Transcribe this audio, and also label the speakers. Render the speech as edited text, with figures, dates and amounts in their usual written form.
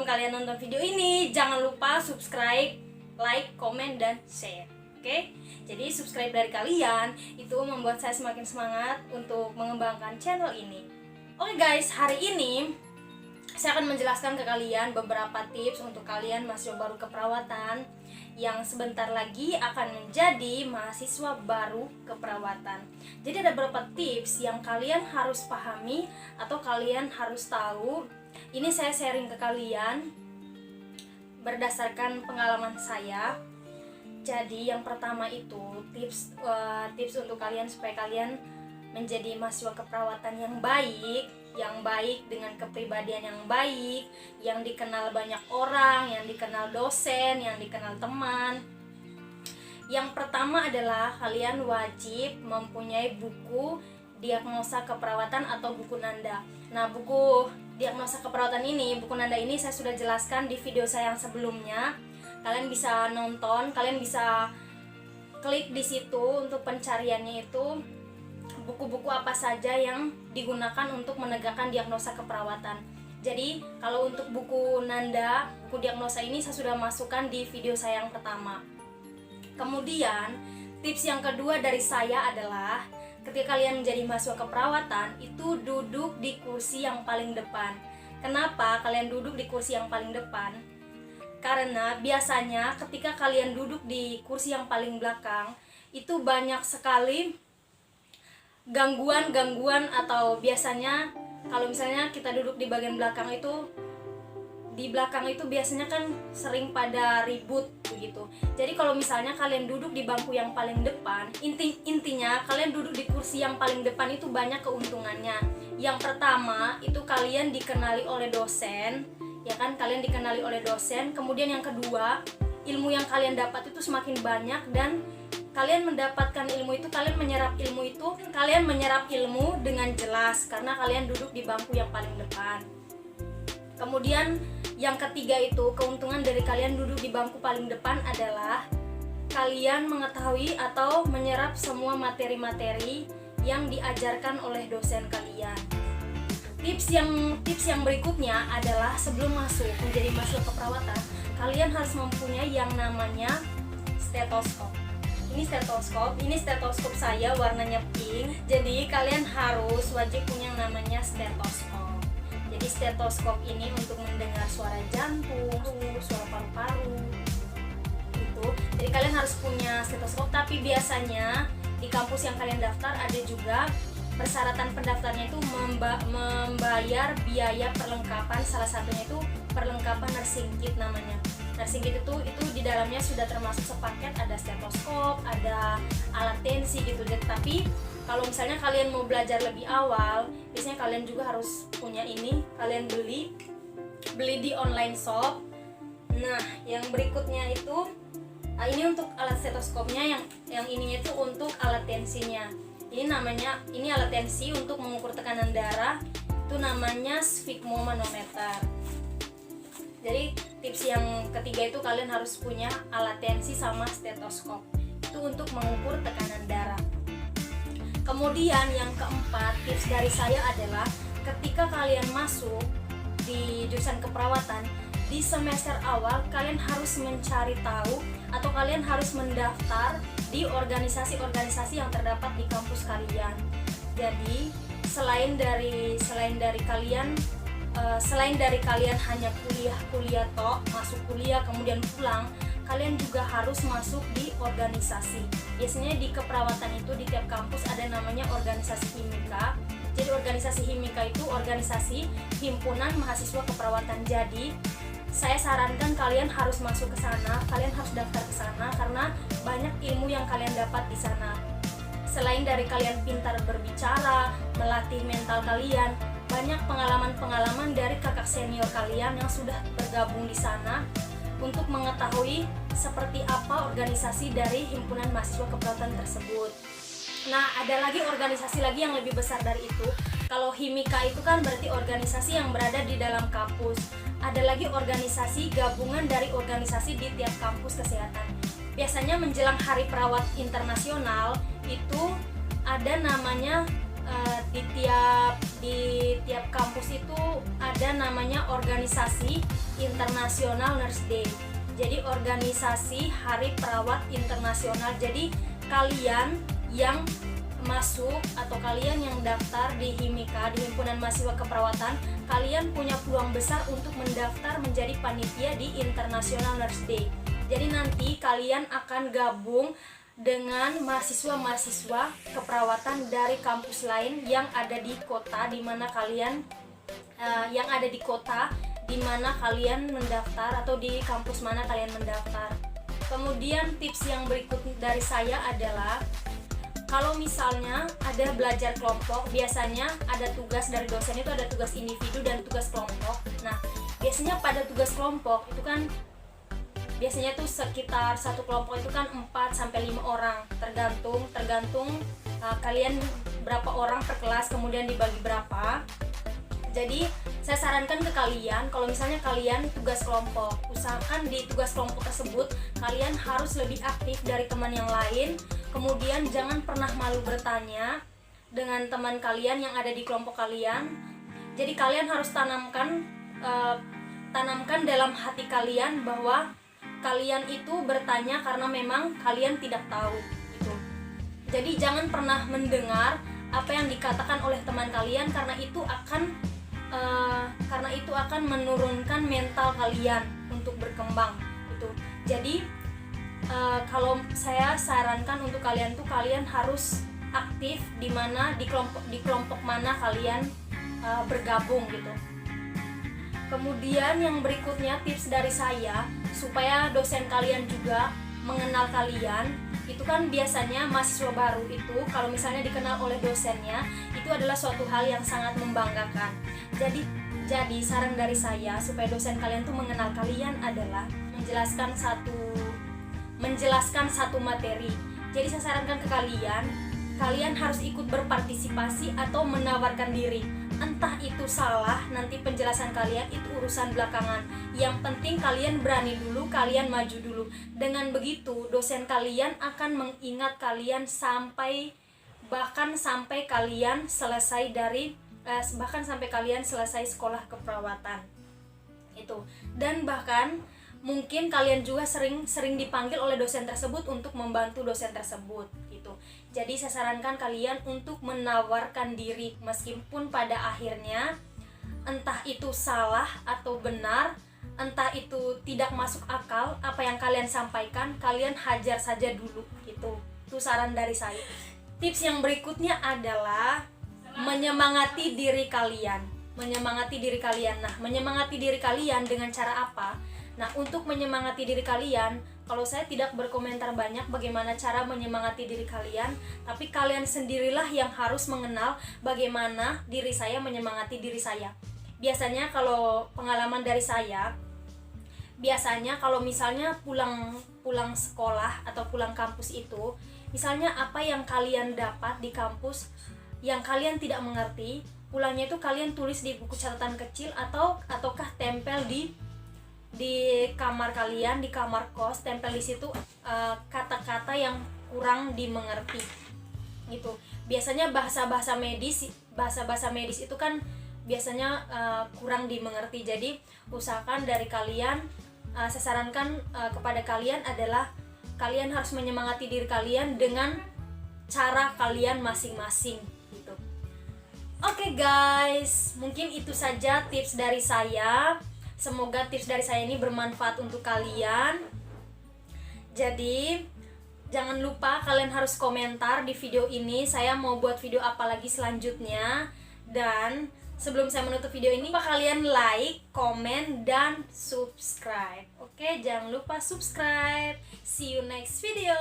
Speaker 1: sebelum kalian nonton video ini, jangan lupa subscribe, like, komen, dan share. Oke? Jadi subscribe dari kalian itu membuat saya semakin semangat untuk mengembangkan channel ini. Oke guys, hari ini saya akan menjelaskan ke kalian beberapa tips untuk kalian mahasiswa baru keperawatan yang sebentar lagi akan menjadi mahasiswa baru keperawatan. Jadi ada beberapa tips yang kalian harus pahami atau kalian harus tahu. Ini saya sharing ke kalian berdasarkan pengalaman saya. Jadi yang pertama itu tips untuk kalian supaya kalian menjadi mahasiswa keperawatan yang baik dengan kepribadian yang baik, yang dikenal banyak orang, yang dikenal dosen, yang dikenal teman. Yang pertama adalah kalian wajib mempunyai buku diagnosa keperawatan atau buku Nanda. Nah, buku diagnosa keperawatan ini, buku Nanda ini saya sudah jelaskan di video saya yang sebelumnya. Kalian bisa nonton, kalian bisa klik di situ untuk pencariannya itu buku-buku apa saja yang digunakan untuk menegakkan diagnosa keperawatan. Jadi kalau untuk buku Nanda, buku diagnosa ini saya sudah masukkan di video saya yang pertama. Kemudian tips yang kedua dari saya adalah ketika kalian menjadi mahasiswa keperawatan itu duduk di kursi yang paling depan. Kenapa kalian duduk di kursi yang paling depan? Karena biasanya ketika kalian duduk di kursi yang paling belakang itu banyak sekali gangguan atau biasanya kalau misalnya kita duduk di bagian belakang itu, di belakang itu biasanya kan sering pada ribut begitu. Jadi kalau misalnya kalian duduk di bangku yang paling depan, intinya kalian duduk di kursi yang paling depan itu banyak keuntungannya. Yang pertama itu kalian dikenali oleh dosen, ya kan, kalian dikenali oleh dosen. Kemudian yang kedua, ilmu yang kalian dapat itu semakin banyak dan kalian mendapatkan ilmu itu, kalian menyerap ilmu dengan jelas karena kalian duduk di bangku yang paling depan. Kemudian yang ketiga itu keuntungan dari kalian duduk di bangku paling depan adalah kalian mengetahui atau menyerap semua materi-materi yang diajarkan oleh dosen kalian. Tips yang berikutnya adalah sebelum masuk menjadi mahasiswa keperawatan, kalian harus mempunyai yang namanya stetoskop. Ini stetoskop saya warnanya pink. Jadi kalian harus wajib punya yang namanya stetoskop. Jadi stetoskop ini untuk mendengar suara jantung, suara paru-paru gitu. Jadi kalian harus punya stetoskop, tapi biasanya di kampus yang kalian daftar ada juga persyaratan pendaftarnya itu membayar biaya perlengkapan. Salah satunya itu perlengkapan nursing kit namanya. Nursing kit itu di dalamnya sudah termasuk sepaket, ada stetoskop, ada alat tensi gitu. Tapi kalau misalnya kalian mau belajar lebih awal, biasanya kalian juga harus punya ini. Kalian beli di online shop. Nah, yang berikutnya itu ini untuk alat stetoskopnya, yang ininya itu untuk alat tensinya. Ini alat tensi untuk mengukur tekanan darah, itu namanya sfigmomanometer. Jadi tips yang ketiga itu kalian harus punya alat tensi sama stetoskop, itu untuk mengukur tekanan darah. Kemudian yang keempat, tips dari saya adalah ketika kalian masuk di jurusan keperawatan, di semester awal kalian harus mencari tahu atau kalian harus mendaftar di organisasi-organisasi yang terdapat di kampus kalian. Jadi selain dari kalian hanya kuliah tok, masuk kuliah kemudian pulang, kalian juga harus masuk di organisasi. Biasanya di keperawatan itu di tiap kampus ada namanya organisasi himika. Jadi organisasi himika itu organisasi himpunan mahasiswa keperawatan. Jadi saya sarankan kalian harus masuk ke sana, kalian harus daftar ke sana karena banyak ilmu yang kalian dapat di sana. Selain dari kalian pintar berbicara, melatih mental kalian, banyak pengalaman-pengalaman dari kakak senior kalian yang sudah bergabung di sana untuk mengetahui seperti apa organisasi dari himpunan mahasiswa keperawatan tersebut. Nah, ada lagi organisasi lagi yang lebih besar dari itu. Kalau himika itu kan berarti organisasi yang berada di dalam kampus. Ada lagi organisasi gabungan dari organisasi di tiap kampus kesehatan. Biasanya menjelang Hari Perawat Internasional itu ada namanya di tiap kampus itu ada namanya organisasi International Nurse Day. Jadi organisasi Hari Perawat Internasional. Jadi kalian yang masuk atau kalian yang daftar di HIMIKA, di Himpunan Mahasiswa Keperawatan, kalian punya peluang besar untuk mendaftar menjadi panitia di International Nurse Day. Jadi nanti kalian akan gabung dengan mahasiswa-mahasiswa keperawatan dari kampus lain yang ada di kota di mana kalian mendaftar, atau di kampus mana kalian mendaftar. Kemudian tips yang berikut dari saya adalah, kalau misalnya ada belajar kelompok, biasanya ada tugas dari dosen, itu ada tugas individu dan tugas kelompok. Nah, biasanya pada tugas kelompok itu kan biasanya tuh sekitar satu kelompok itu kan 4-5 orang, tergantung kalian berapa orang per kelas, kemudian dibagi berapa. Jadi saya sarankan ke kalian, kalau misalnya kalian tugas kelompok, usahakan di tugas kelompok tersebut kalian harus lebih aktif dari teman yang lain. Kemudian jangan pernah malu bertanya dengan teman kalian yang ada di kelompok kalian. Jadi kalian harus tanamkan dalam hati kalian bahwa kalian itu bertanya karena memang kalian tidak tahu gitu. Jadi jangan pernah mendengar apa yang dikatakan oleh teman kalian, karena itu akan menurunkan mental kalian untuk berkembang gitu. Jadi kalau saya sarankan untuk kalian tuh, kalian harus aktif di kelompok mana kalian bergabung gitu. Kemudian yang berikutnya tips dari saya supaya dosen kalian juga mengenal kalian, itu kan biasanya mahasiswa baru itu kalau misalnya dikenal oleh dosennya, itu adalah suatu hal yang sangat membanggakan. Jadi saran dari saya supaya dosen kalian tuh mengenal kalian adalah menjelaskan satu materi. Jadi saya sarankan ke kalian harus ikut berpartisipasi atau menawarkan diri. Entah itu salah, nanti penjelasan kalian itu urusan belakangan. Yang penting kalian berani dulu, kalian maju dulu. Dengan begitu, dosen kalian akan mengingat kalian sampai kalian selesai sekolah keperawatan. Itu. Dan bahkan mungkin kalian juga sering dipanggil oleh dosen tersebut untuk membantu dosen tersebut gitu. Jadi saya sarankan kalian untuk menawarkan diri, meskipun pada akhirnya entah itu salah atau benar, entah itu tidak masuk akal apa yang kalian sampaikan, kalian hajar saja dulu gitu. Itu saran dari saya. Tips yang berikutnya adalah menyemangati diri kalian. Nah, menyemangati diri kalian dengan cara apa? Nah, untuk menyemangati diri kalian, kalau saya tidak berkomentar banyak bagaimana cara menyemangati diri kalian, tapi kalian sendirilah yang harus mengenal bagaimana diri saya menyemangati diri saya. Biasanya kalau pengalaman dari saya, kalau misalnya pulang sekolah atau pulang kampus itu, misalnya apa yang kalian dapat di kampus yang kalian tidak mengerti, pulangnya itu kalian tulis di buku catatan kecil ataukah tempel di kamar kalian, di kamar kos, tempel di situ kata-kata yang kurang dimengerti gitu. Biasanya bahasa-bahasa medis itu kan biasanya kurang dimengerti. Jadi usahakan dari kalian, saya sarankan kepada kalian adalah kalian harus menyemangati diri kalian dengan cara kalian masing-masing gitu. Oke guys, mungkin itu saja tips dari saya. Semoga tips dari saya ini bermanfaat untuk kalian. Jadi jangan lupa kalian harus komentar di video ini, saya mau buat video apa lagi selanjutnya. Dan sebelum saya menutup video ini, kalian like, komen, dan subscribe. Oke, jangan lupa subscribe. See you next video.